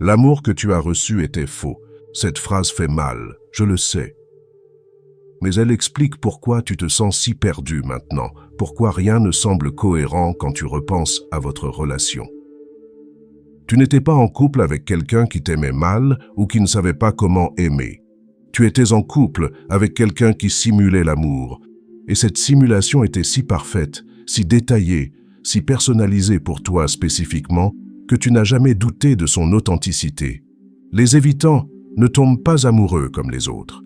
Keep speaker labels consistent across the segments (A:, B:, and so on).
A: L'amour que tu as reçu était faux. Cette phrase fait mal, je le sais. Mais elle explique pourquoi tu te sens si perdu maintenant, pourquoi rien ne semble cohérent quand tu repenses à votre relation. Tu n'étais pas en couple avec quelqu'un qui t'aimait mal ou qui ne savait pas comment aimer. Tu étais en couple avec quelqu'un qui simulait l'amour. Et cette simulation était si parfaite, si détaillée, si personnalisée pour toi spécifiquement, que tu n'as jamais douté de son authenticité. Les évitants ne tombent pas amoureux comme les autres.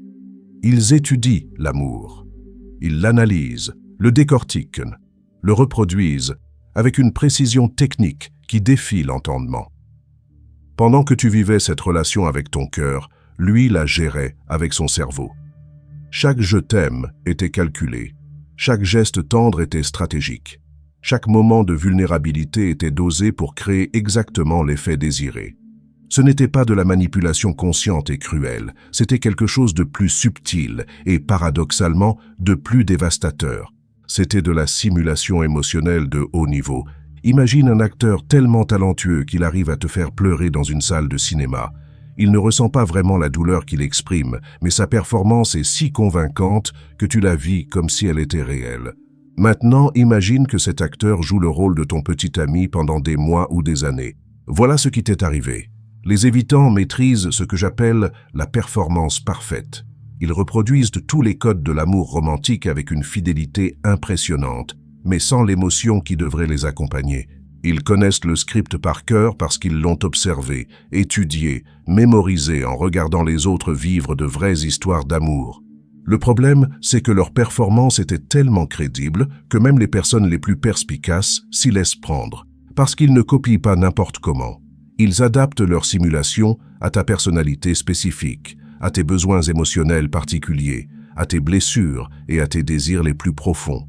A: Ils étudient l'amour. Ils l'analysent, le décortiquent, le reproduisent avec une précision technique qui défie l'entendement. Pendant que tu vivais cette relation avec ton cœur, lui la gérait avec son cerveau. Chaque « je t'aime » était calculé. Chaque geste tendre était stratégique. Chaque moment de vulnérabilité était dosé pour créer exactement l'effet désiré. Ce n'était pas de la manipulation consciente et cruelle, c'était quelque chose de plus subtil et, paradoxalement, de plus dévastateur. C'était de la simulation émotionnelle de haut niveau. Imagine un acteur tellement talentueux qu'il arrive à te faire pleurer dans une salle de cinéma. Il ne ressent pas vraiment la douleur qu'il exprime, mais sa performance est si convaincante que tu la vis comme si elle était réelle. Maintenant, imagine que cet acteur joue le rôle de ton petit ami pendant des mois ou des années. Voilà ce qui t'est arrivé. Les évitants maîtrisent ce que j'appelle la performance parfaite. Ils reproduisent tous les codes de l'amour romantique avec une fidélité impressionnante, mais sans l'émotion qui devrait les accompagner. Ils connaissent le script par cœur parce qu'ils l'ont observé, étudié, mémorisé en regardant les autres vivre de vraies histoires d'amour. Le problème, c'est que leur performance était tellement crédible que même les personnes les plus perspicaces s'y laissent prendre, parce qu'ils ne copient pas n'importe comment. Ils adaptent leur simulation à ta personnalité spécifique, à tes besoins émotionnels particuliers, à tes blessures et à tes désirs les plus profonds.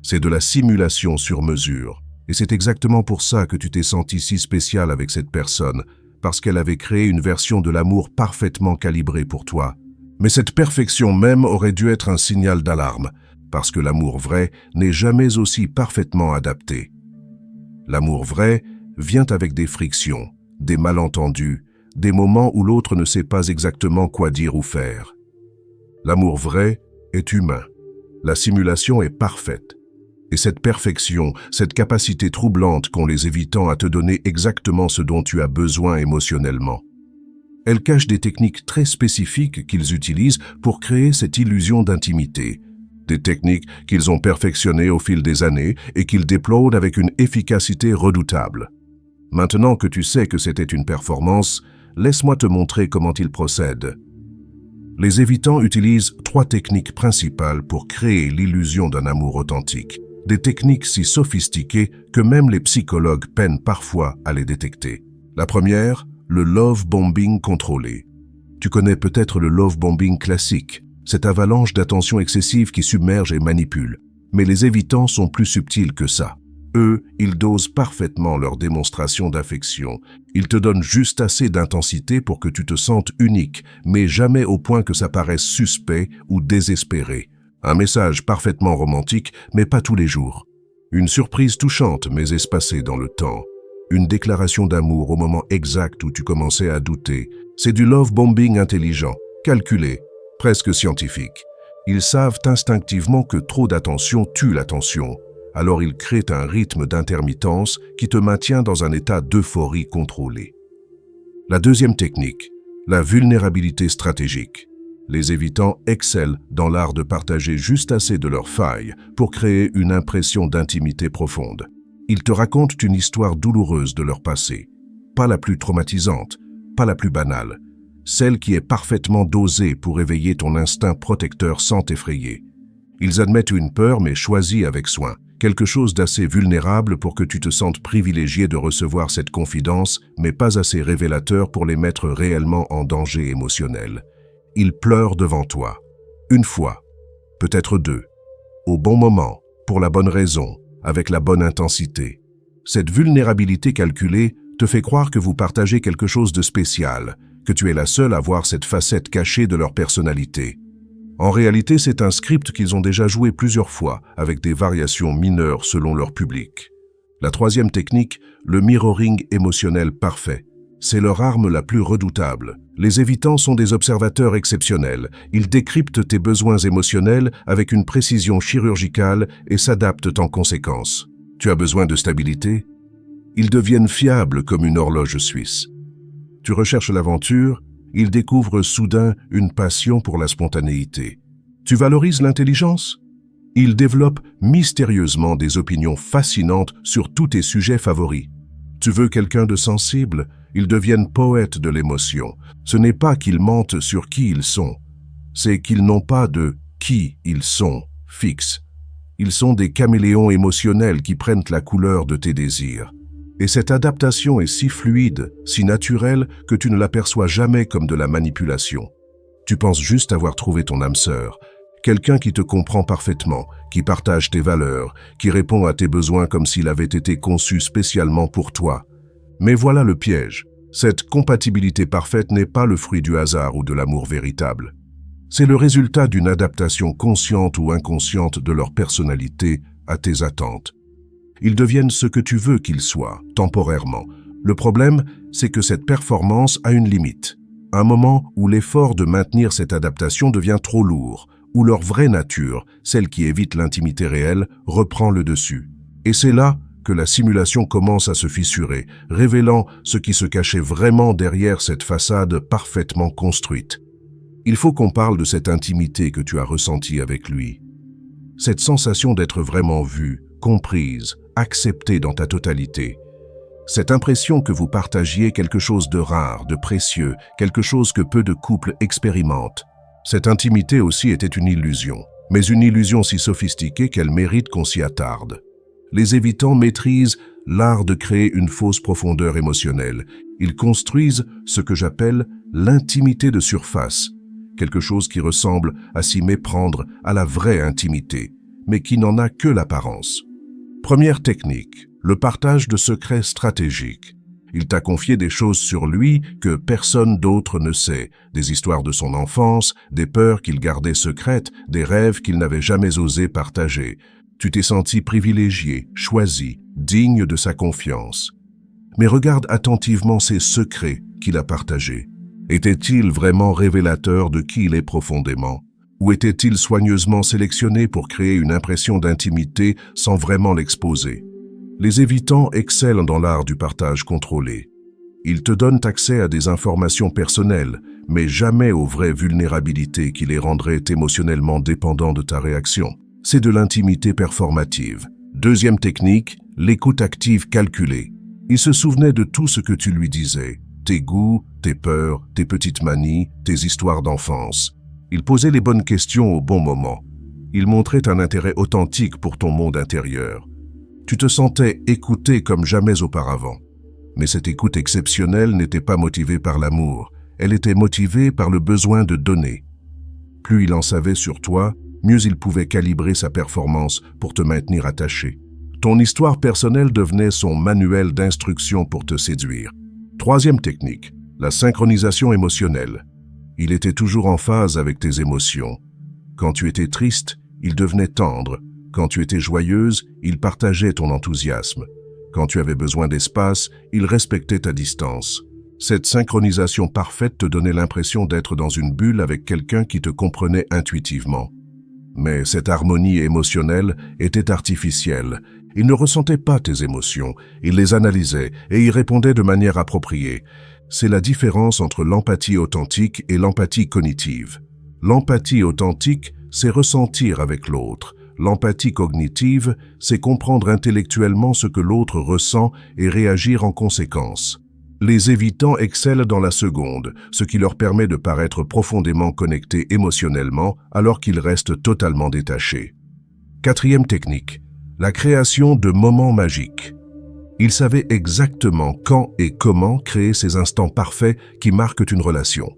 A: C'est de la simulation sur mesure. Et c'est exactement pour ça que tu t'es senti si spécial avec cette personne, parce qu'elle avait créé une version de l'amour parfaitement calibrée pour toi. Mais cette perfection même aurait dû être un signal d'alarme, parce que l'amour vrai n'est jamais aussi parfaitement adapté. L'amour vrai vient avec des frictions, des malentendus, des moments où l'autre ne sait pas exactement quoi dire ou faire. L'amour vrai est humain. La simulation est parfaite. Et cette perfection, cette capacité troublante qu'ont les évitants à te donner exactement ce dont tu as besoin émotionnellement. Elle cache des techniques très spécifiques qu'ils utilisent pour créer cette illusion d'intimité. Des techniques qu'ils ont perfectionnées au fil des années et qu'ils déploient avec une efficacité redoutable. Maintenant que tu sais que c'était une performance, laisse-moi te montrer comment ils procèdent. Les évitants utilisent 3 techniques principales pour créer l'illusion d'un amour authentique. Des techniques si sophistiquées que même les psychologues peinent parfois à les détecter. La première, le love bombing contrôlé. Tu connais peut-être le love bombing classique, cette avalanche d'attention excessive qui submerge et manipule. Mais les évitants sont plus subtils que ça. Eux, ils dosent parfaitement leur démonstration d'affection. Ils te donnent juste assez d'intensité pour que tu te sentes unique, mais jamais au point que ça paraisse suspect ou désespéré. Un message parfaitement romantique, mais pas tous les jours. Une surprise touchante, mais espacée dans le temps. Une déclaration d'amour au moment exact où tu commençais à douter. C'est du love bombing intelligent, calculé, presque scientifique. Ils savent instinctivement que trop d'attention tue l'attention. Alors ils créent un rythme d'intermittence qui te maintient dans un état d'euphorie contrôlée. La deuxième technique, la vulnérabilité stratégique. Les évitants excellent dans l'art de partager juste assez de leurs failles pour créer une impression d'intimité profonde. Ils te racontent une histoire douloureuse de leur passé, pas la plus traumatisante, pas la plus banale, celle qui est parfaitement dosée pour éveiller ton instinct protecteur sans t'effrayer. Ils admettent une peur mais choisie avec soin, quelque chose d'assez vulnérable pour que tu te sentes privilégié de recevoir cette confidence, mais pas assez révélateur pour les mettre réellement en danger émotionnel. Ils pleurent devant toi, une fois, peut-être 2, au bon moment, pour la bonne raison, avec la bonne intensité. Cette vulnérabilité calculée te fait croire que vous partagez quelque chose de spécial, que tu es la seule à voir cette facette cachée de leur personnalité. En réalité, c'est un script qu'ils ont déjà joué plusieurs fois, avec des variations mineures selon leur public. La troisième technique, le mirroring émotionnel parfait. C'est leur arme la plus redoutable. Les évitants sont des observateurs exceptionnels. Ils décryptent tes besoins émotionnels avec une précision chirurgicale et s'adaptent en conséquence. Tu as besoin de stabilité? Ils deviennent fiables comme une horloge suisse. Tu recherches l'aventure? Ils découvrent soudain une passion pour la spontanéité. Tu valorises l'intelligence? Ils développent mystérieusement des opinions fascinantes sur tous tes sujets favoris. Tu veux quelqu'un de sensible? Ils deviennent poètes de l'émotion. Ce n'est pas qu'ils mentent sur qui ils sont, c'est qu'ils n'ont pas de « qui ils sont » fixe. Ils sont des caméléons émotionnels qui prennent la couleur de tes désirs. Et cette adaptation est si fluide, si naturelle, que tu ne l'aperçois jamais comme de la manipulation. Tu penses juste avoir trouvé ton âme sœur, quelqu'un qui te comprend parfaitement, qui partage tes valeurs, qui répond à tes besoins comme s'il avait été conçu spécialement pour toi. Mais voilà le piège. Cette compatibilité parfaite n'est pas le fruit du hasard ou de l'amour véritable. C'est le résultat d'une adaptation consciente ou inconsciente de leur personnalité à tes attentes. Ils deviennent ce que tu veux qu'ils soient, temporairement. Le problème, c'est que cette performance a une limite. Un moment où l'effort de maintenir cette adaptation devient trop lourd, où leur vraie nature, celle qui évite l'intimité réelle, reprend le dessus. Et c'est là que la simulation commence à se fissurer, révélant ce qui se cachait vraiment derrière cette façade parfaitement construite. Il faut qu'on parle de cette intimité que tu as ressentie avec lui. Cette sensation d'être vraiment vue, comprise, acceptée dans ta totalité. Cette impression que vous partagiez quelque chose de rare, de précieux, quelque chose que peu de couples expérimentent. Cette intimité aussi était une illusion, mais une illusion si sophistiquée qu'elle mérite qu'on s'y attarde. Les évitants maîtrisent l'art de créer une fausse profondeur émotionnelle. Ils construisent ce que j'appelle l'intimité de surface, quelque chose qui ressemble à s'y méprendre à la vraie intimité, mais qui n'en a que l'apparence. Première technique, le partage de secrets stratégiques. Il t'a confié des choses sur lui que personne d'autre ne sait, des histoires de son enfance, des peurs qu'il gardait secrètes, des rêves qu'il n'avait jamais osé partager. Tu t'es senti privilégié, choisi, digne de sa confiance. Mais regarde attentivement ces secrets qu'il a partagés. Étaient-ils vraiment révélateurs de qui il est profondément? Ou étaient-ils soigneusement sélectionnés pour créer une impression d'intimité sans vraiment l'exposer? Les évitants excellent dans l'art du partage contrôlé. Ils te donnent accès à des informations personnelles, mais jamais aux vraies vulnérabilités qui les rendraient émotionnellement dépendants de ta réaction. C'est de l'intimité performative. Deuxième technique, l'écoute active calculée. Il se souvenait de tout ce que tu lui disais, tes goûts, tes peurs, tes petites manies, tes histoires d'enfance. Il posait les bonnes questions au bon moment. Il montrait un intérêt authentique pour ton monde intérieur. Tu te sentais écouté comme jamais auparavant. Mais cette écoute exceptionnelle n'était pas motivée par l'amour, elle était motivée par le besoin de donner. Plus il en savait sur toi, mieux il pouvait calibrer sa performance pour te maintenir attaché. Ton histoire personnelle devenait son manuel d'instruction pour te séduire. Troisième technique, la synchronisation émotionnelle. Il était toujours en phase avec tes émotions. Quand tu étais triste, il devenait tendre. Quand tu étais joyeuse, il partageait ton enthousiasme. Quand tu avais besoin d'espace, il respectait ta distance. Cette synchronisation parfaite te donnait l'impression d'être dans une bulle avec quelqu'un qui te comprenait intuitivement. Mais cette harmonie émotionnelle était artificielle. Il ne ressentait pas tes émotions, il les analysait et y répondait de manière appropriée. C'est la différence entre l'empathie authentique et l'empathie cognitive. L'empathie authentique, c'est ressentir avec l'autre. L'empathie cognitive, c'est comprendre intellectuellement ce que l'autre ressent et réagir en conséquence. Les évitants excellent dans la seconde, ce qui leur permet de paraître profondément connectés émotionnellement alors qu'ils restent totalement détachés. Quatrième technique, la création de moments magiques. Ils savaient exactement quand et comment créer ces instants parfaits qui marquent une relation.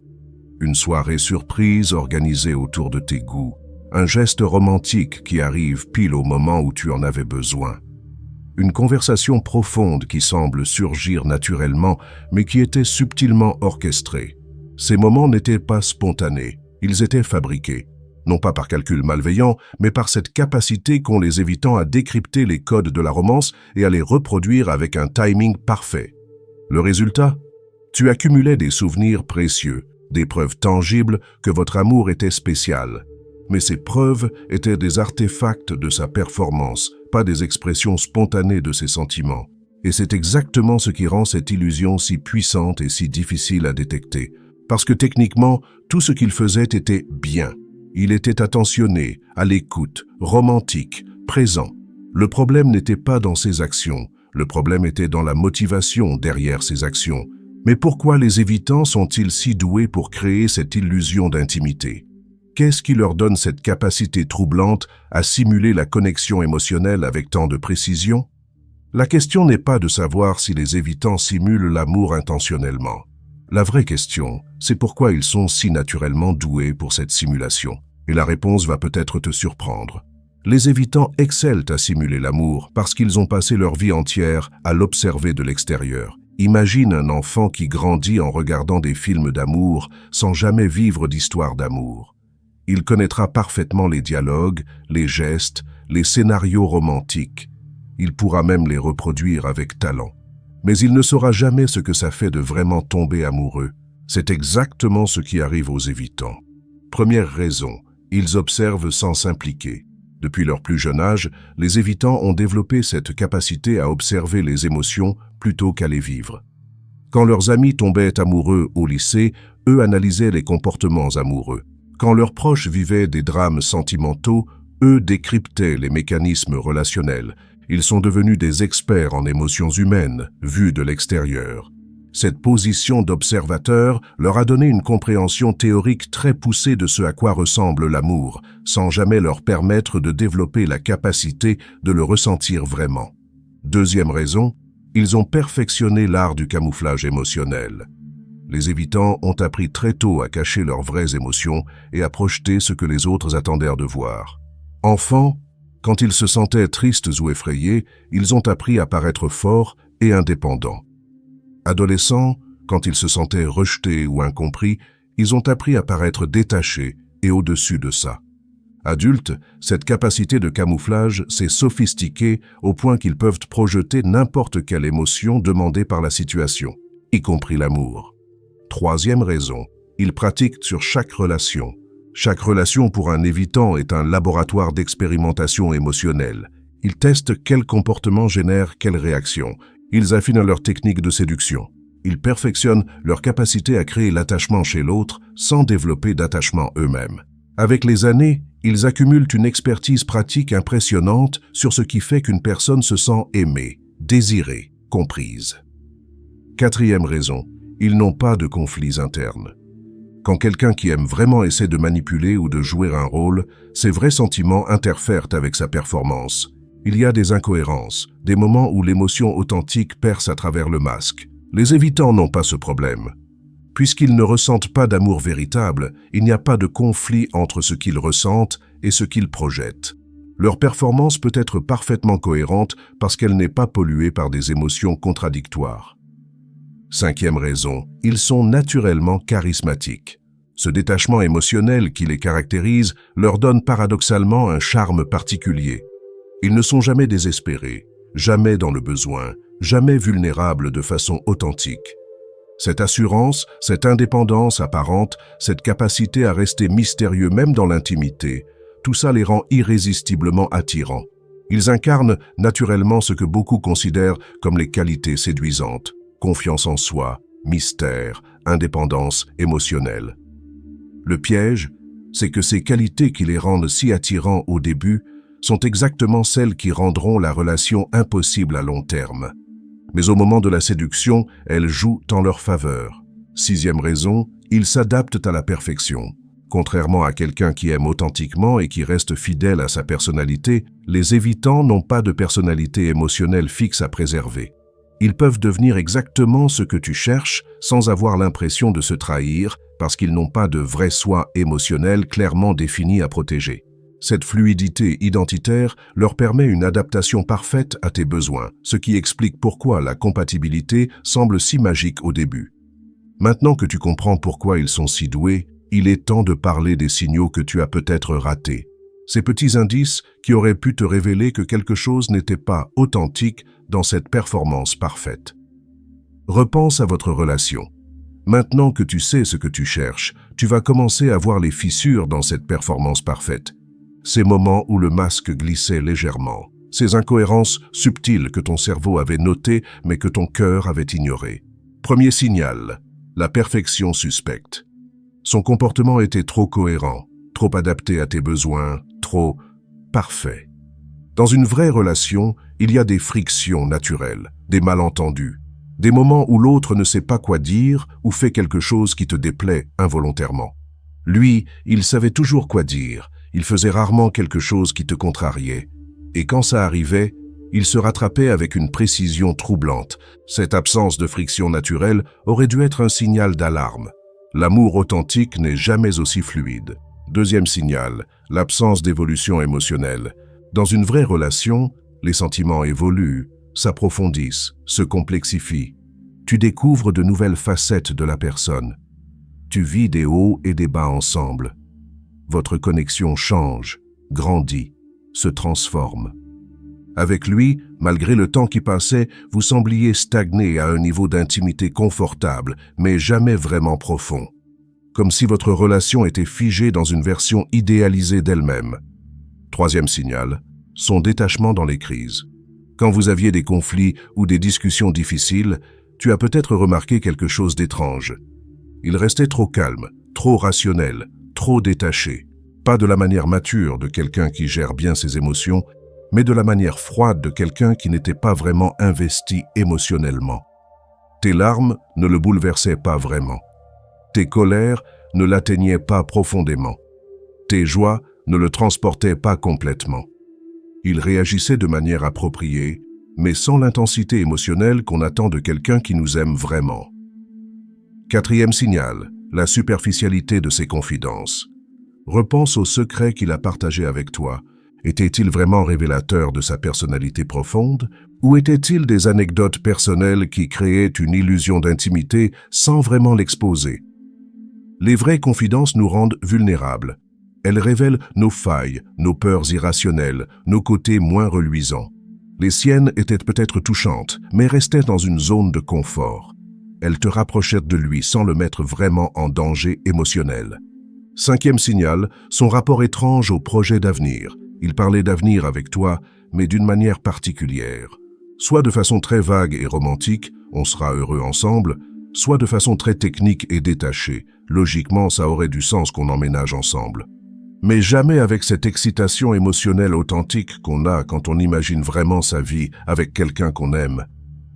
A: Une soirée surprise organisée autour de tes goûts, un geste romantique qui arrive pile au moment où tu en avais besoin. Une conversation profonde qui semble surgir naturellement, mais qui était subtilement orchestrée. Ces moments n'étaient pas spontanés, ils étaient fabriqués, non pas par calcul malveillant, mais par cette capacité qu'ont les évitants à décrypter les codes de la romance et à les reproduire avec un timing parfait. Le résultat ? Tu accumulais des souvenirs précieux, des preuves tangibles que votre amour était spécial. Mais ces preuves étaient des artefacts de sa performance, pas des expressions spontanées de ses sentiments. Et c'est exactement ce qui rend cette illusion si puissante et si difficile à détecter. Parce que techniquement, tout ce qu'il faisait était bien. Il était attentionné, à l'écoute, romantique, présent. Le problème n'était pas dans ses actions, le problème était dans la motivation derrière ses actions. Mais pourquoi les évitants sont-ils si doués pour créer cette illusion d'intimité? Qu'est-ce qui leur donne cette capacité troublante à simuler la connexion émotionnelle avec tant de précision? La question n'est pas de savoir si les évitants simulent l'amour intentionnellement. La vraie question, c'est pourquoi ils sont si naturellement doués pour cette simulation. Et la réponse va peut-être te surprendre. Les évitants excellent à simuler l'amour parce qu'ils ont passé leur vie entière à l'observer de l'extérieur. Imagine un enfant qui grandit en regardant des films d'amour sans jamais vivre d'histoire d'amour. Il connaîtra parfaitement les dialogues, les gestes, les scénarios romantiques. Il pourra même les reproduire avec talent. Mais il ne saura jamais ce que ça fait de vraiment tomber amoureux. C'est exactement ce qui arrive aux évitants. Première raison, ils observent sans s'impliquer. Depuis leur plus jeune âge, les évitants ont développé cette capacité à observer les émotions plutôt qu'à les vivre. Quand leurs amis tombaient amoureux au lycée, eux analysaient les comportements amoureux. Quand leurs proches vivaient des drames sentimentaux, eux décryptaient les mécanismes relationnels. Ils sont devenus des experts en émotions humaines, vues de l'extérieur. Cette position d'observateur leur a donné une compréhension théorique très poussée de ce à quoi ressemble l'amour, sans jamais leur permettre de développer la capacité de le ressentir vraiment. Deuxième raison, ils ont perfectionné l'art du camouflage émotionnel. Les évitants ont appris très tôt à cacher leurs vraies émotions et à projeter ce que les autres attendèrent de voir. Enfants, quand ils se sentaient tristes ou effrayés, ils ont appris à paraître forts et indépendants. Adolescents, quand ils se sentaient rejetés ou incompris, ils ont appris à paraître détachés et au-dessus de ça. Adultes, cette capacité de camouflage s'est sophistiquée au point qu'ils peuvent projeter n'importe quelle émotion demandée par la situation, y compris l'amour. Troisième raison, ils pratiquent sur chaque relation. Chaque relation pour un évitant est un laboratoire d'expérimentation émotionnelle. Ils testent quel comportement génère quelle réaction. Ils affinent leur technique de séduction. Ils perfectionnent leur capacité à créer l'attachement chez l'autre sans développer d'attachement eux-mêmes. Avec les années, ils accumulent une expertise pratique impressionnante sur ce qui fait qu'une personne se sent aimée, désirée, comprise. Quatrième raison, ils n'ont pas de conflits internes. Quand quelqu'un qui aime vraiment essaie de manipuler ou de jouer un rôle, ses vrais sentiments interfèrent avec sa performance. Il y a des incohérences, des moments où l'émotion authentique perce à travers le masque. Les évitants n'ont pas ce problème. Puisqu'ils ne ressentent pas d'amour véritable, il n'y a pas de conflit entre ce qu'ils ressentent et ce qu'ils projettent. Leur performance peut être parfaitement cohérente parce qu'elle n'est pas polluée par des émotions contradictoires. Cinquième raison, ils sont naturellement charismatiques. Ce détachement émotionnel qui les caractérise leur donne paradoxalement un charme particulier. Ils ne sont jamais désespérés, jamais dans le besoin, jamais vulnérables de façon authentique. Cette assurance, cette indépendance apparente, cette capacité à rester mystérieux même dans l'intimité, tout ça les rend irrésistiblement attirants. Ils incarnent naturellement ce que beaucoup considèrent comme les qualités séduisantes. Confiance en soi, mystère, indépendance émotionnelle. Le piège, c'est que ces qualités qui les rendent si attirants au début sont exactement celles qui rendront la relation impossible à long terme. Mais au moment de la séduction, elles jouent en leur faveur. Sixième raison, ils s'adaptent à la perfection. Contrairement à quelqu'un qui aime authentiquement et qui reste fidèle à sa personnalité, les évitants n'ont pas de personnalité émotionnelle fixe à préserver. Ils peuvent devenir exactement ce que tu cherches sans avoir l'impression de se trahir parce qu'ils n'ont pas de vrai soi émotionnel clairement défini à protéger. Cette fluidité identitaire leur permet une adaptation parfaite à tes besoins, ce qui explique pourquoi la compatibilité semble si magique au début. Maintenant que tu comprends pourquoi ils sont si doués, il est temps de parler des signaux que tu as peut-être ratés. Ces petits indices qui auraient pu te révéler que quelque chose n'était pas authentique dans cette performance parfaite. Repense à votre relation. Maintenant que tu sais ce que tu cherches, tu vas commencer à voir les fissures dans cette performance parfaite. Ces moments où le masque glissait légèrement. Ces incohérences subtiles que ton cerveau avait notées mais que ton cœur avait ignorées. Premier signal, la perfection suspecte. Son comportement était trop cohérent, trop adapté à tes besoins, trop parfait. Dans une vraie relation, il y a des frictions naturelles, des malentendus, des moments où l'autre ne sait pas quoi dire ou fait quelque chose qui te déplaît involontairement. Lui, il savait toujours quoi dire, il faisait rarement quelque chose qui te contrariait. Et quand ça arrivait, il se rattrapait avec une précision troublante. Cette absence de friction naturelle aurait dû être un signal d'alarme. L'amour authentique n'est jamais aussi fluide. Deuxième signal, l'absence d'évolution émotionnelle. Dans une vraie relation, les sentiments évoluent, s'approfondissent, se complexifient. Tu découvres de nouvelles facettes de la personne. Tu vis des hauts et des bas ensemble. Votre connexion change, grandit, se transforme. Avec lui, malgré le temps qui passait, vous sembliez stagner à un niveau d'intimité confortable, mais jamais vraiment profond. Comme si votre relation était figée dans une version idéalisée d'elle-même. Troisième signal, son détachement dans les crises. Quand vous aviez des conflits ou des discussions difficiles, tu as peut-être remarqué quelque chose d'étrange. Il restait trop calme, trop rationnel, trop détaché. Pas de la manière mature de quelqu'un qui gère bien ses émotions, mais de la manière froide de quelqu'un qui n'était pas vraiment investi émotionnellement. Tes larmes ne le bouleversaient pas vraiment. Tes colères ne l'atteignaient pas profondément. Tes joies ne le transportaient pas complètement. Il réagissait de manière appropriée, mais sans l'intensité émotionnelle qu'on attend de quelqu'un qui nous aime vraiment. Quatrième signal, la superficialité de ses confidences. Repense aux secrets qu'il a partagés avec toi. Était-il vraiment révélateur de sa personnalité profonde, ou étaient-ils des anecdotes personnelles qui créaient une illusion d'intimité sans vraiment l'exposer? Les vraies confidences nous rendent vulnérables. Elles révèlent nos failles, nos peurs irrationnelles, nos côtés moins reluisants. Les siennes étaient peut-être touchantes, mais restaient dans une zone de confort. Elles te rapprochèrent de lui sans le mettre vraiment en danger émotionnel. Cinquième signal, son rapport étrange au projet d'avenir. Il parlait d'avenir avec toi, mais d'une manière particulière. Soit de façon très vague et romantique, on sera heureux ensemble, soit de façon très technique et détachée. Logiquement, ça aurait du sens qu'on emménage ensemble. Mais jamais avec cette excitation émotionnelle authentique qu'on a quand on imagine vraiment sa vie avec quelqu'un qu'on aime.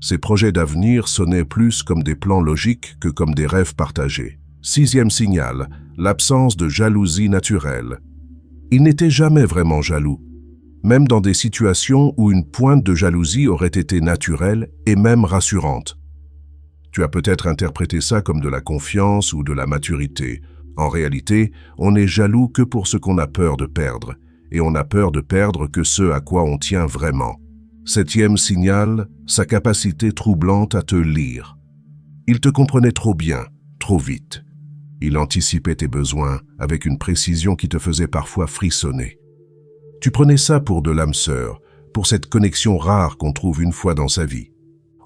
A: Ces projets d'avenir sonnaient plus comme des plans logiques que comme des rêves partagés. Sixième signal, l'absence de jalousie naturelle. Il n'était jamais vraiment jaloux, même dans des situations où une pointe de jalousie aurait été naturelle et même rassurante. Tu as peut-être interprété ça comme de la confiance ou de la maturité. En réalité, on n'est jaloux que pour ce qu'on a peur de perdre, et on n'a peur de perdre que ce à quoi on tient vraiment. Septième signal, sa capacité troublante à te lire. Il te comprenait trop bien, trop vite. Il anticipait tes besoins avec une précision qui te faisait parfois frissonner. Tu prenais ça pour de l'âme sœur, pour cette connexion rare qu'on trouve une fois dans sa vie.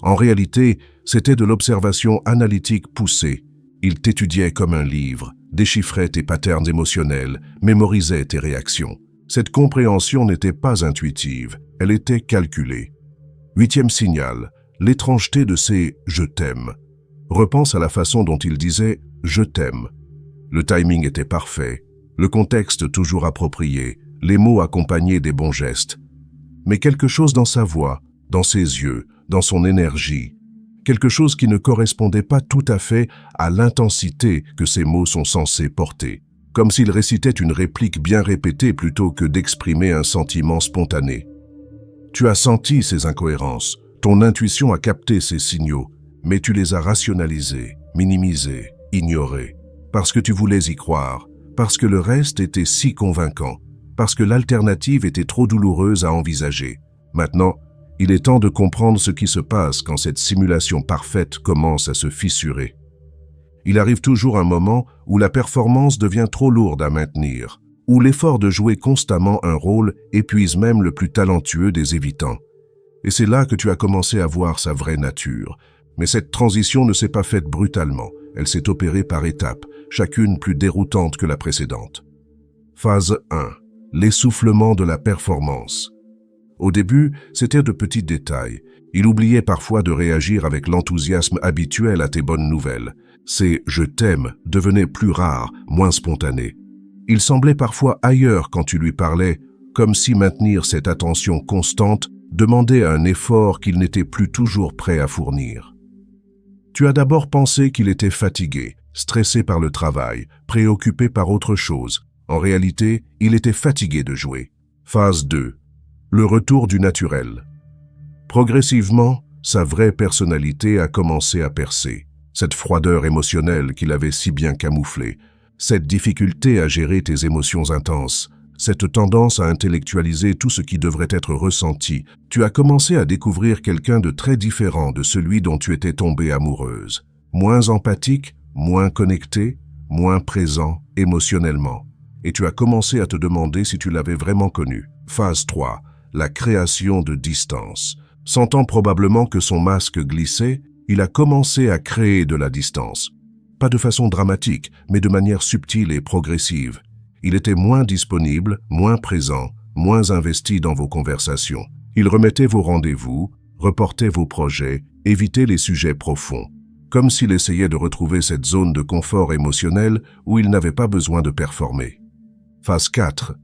A: En réalité, c'était de l'observation analytique poussée. Il t'étudiait comme un livre, déchiffrait tes patterns émotionnels, mémorisait tes réactions. Cette compréhension n'était pas intuitive, elle était calculée. Huitième signal, l'étrangeté de ces « je t'aime ». Repense à la façon dont il disait « je t'aime ». Le timing était parfait, le contexte toujours approprié, les mots accompagnés des bons gestes. Mais quelque chose dans sa voix, dans ses yeux, dans son énergie, quelque chose qui ne correspondait pas tout à fait à l'intensité que ces mots sont censés porter, comme s'il récitait une réplique bien répétée plutôt que d'exprimer un sentiment spontané. Tu as senti ces incohérences, ton intuition a capté ces signaux, mais tu les as rationalisés, minimisés, ignorés, parce que tu voulais y croire, parce que le reste était si convaincant, parce que l'alternative était trop douloureuse à envisager. Maintenant, il est temps de comprendre ce qui se passe quand cette simulation parfaite commence à se fissurer. Il arrive toujours un moment où la performance devient trop lourde à maintenir, où l'effort de jouer constamment un rôle épuise même le plus talentueux des évitants. Et c'est là que tu as commencé à voir sa vraie nature. Mais cette transition ne s'est pas faite brutalement. Elle s'est opérée par étapes, chacune plus déroutante que la précédente. Phase 1. L'essoufflement de la performance. Au début, c'était de petits détails. Il oubliait parfois de réagir avec l'enthousiasme habituel à tes bonnes nouvelles. Ces « je t'aime » devenaient plus rares, moins spontanés. Il semblait parfois ailleurs quand tu lui parlais, comme si maintenir cette attention constante demandait un effort qu'il n'était plus toujours prêt à fournir. Tu as d'abord pensé qu'il était fatigué, stressé par le travail, préoccupé par autre chose. En réalité, il était fatigué de jouer. Phase 2. Le retour du naturel. Progressivement, sa vraie personnalité a commencé à percer. Cette froideur émotionnelle qu'il avait si bien camouflée, cette difficulté à gérer tes émotions intenses, cette tendance à intellectualiser tout ce qui devrait être ressenti, tu as commencé à découvrir quelqu'un de très différent de celui dont tu étais tombée amoureuse. Moins empathique, moins connecté, moins présent émotionnellement. Et tu as commencé à te demander si tu l'avais vraiment connu. Phase 3. La création de distance. Sentant probablement que son masque glissait, il a commencé à créer de la distance. Pas de façon dramatique, mais de manière subtile et progressive. Il était moins disponible, moins présent, moins investi dans vos conversations. Il remettait vos rendez-vous, reportait vos projets, évitait les sujets profonds. Comme s'il essayait de retrouver cette zone de confort émotionnel où il n'avait pas besoin de performer. Phase 4.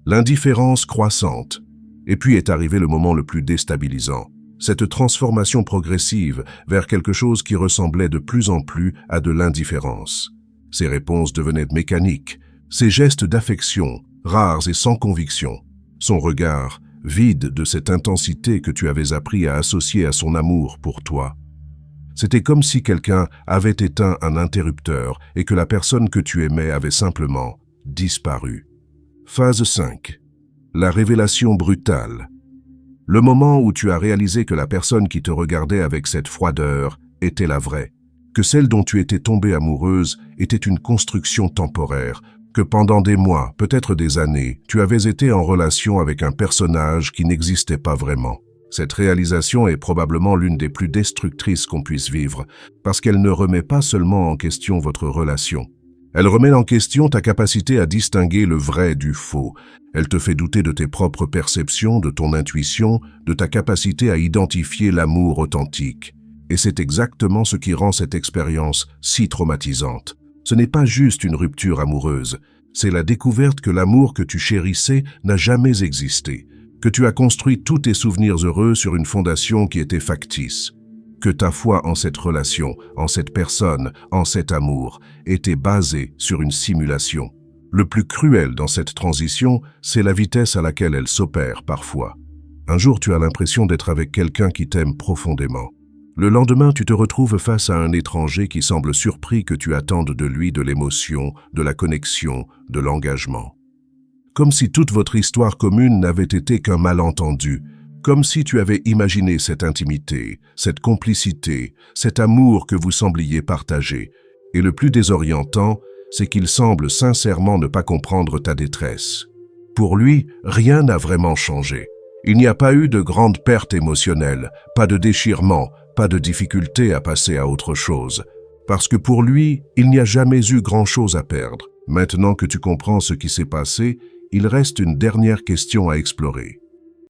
A: L'indifférence croissante. Et puis est arrivé le moment le plus déstabilisant. Cette transformation progressive vers quelque chose qui ressemblait de plus en plus à de l'indifférence. Ses réponses devenaient mécaniques, ses gestes d'affection, rares et sans conviction. Son regard, vide de cette intensité que tu avais appris à associer à son amour pour toi. C'était comme si quelqu'un avait éteint un interrupteur et que la personne que tu aimais avait simplement disparu. Phase 5. La révélation brutale. Le moment où tu as réalisé que la personne qui te regardait avec cette froideur était la vraie, que celle dont tu étais tombée amoureuse était une construction temporaire, que pendant des mois, peut-être des années, tu avais été en relation avec un personnage qui n'existait pas vraiment. Cette réalisation est probablement l'une des plus destructrices qu'on puisse vivre, parce qu'elle ne remet pas seulement en question votre relation. Elle remet en question ta capacité à distinguer le vrai du faux. Elle te fait douter de tes propres perceptions, de ton intuition, de ta capacité à identifier l'amour authentique. Et c'est exactement ce qui rend cette expérience si traumatisante. Ce n'est pas juste une rupture amoureuse, c'est la découverte que l'amour que tu chérissais n'a jamais existé, que tu as construit tous tes souvenirs heureux sur une fondation qui était factice. Que ta foi en cette relation, en cette personne, en cet amour, était basée sur une simulation. Le plus cruel dans cette transition, c'est la vitesse à laquelle elle s'opère parfois. Un jour, tu as l'impression d'être avec quelqu'un qui t'aime profondément. Le lendemain, tu te retrouves face à un étranger qui semble surpris que tu attendes de lui de l'émotion, de la connexion, de l'engagement. Comme si toute votre histoire commune n'avait été qu'un malentendu, comme si tu avais imaginé cette intimité, cette complicité, cet amour que vous sembliez partager. Et le plus désorientant, c'est qu'il semble sincèrement ne pas comprendre ta détresse. Pour lui, rien n'a vraiment changé. Il n'y a pas eu de grande perte émotionnelle, pas de déchirement, pas de difficulté à passer à autre chose. Parce que pour lui, il n'y a jamais eu grand-chose à perdre. Maintenant que tu comprends ce qui s'est passé, il reste une dernière question à explorer.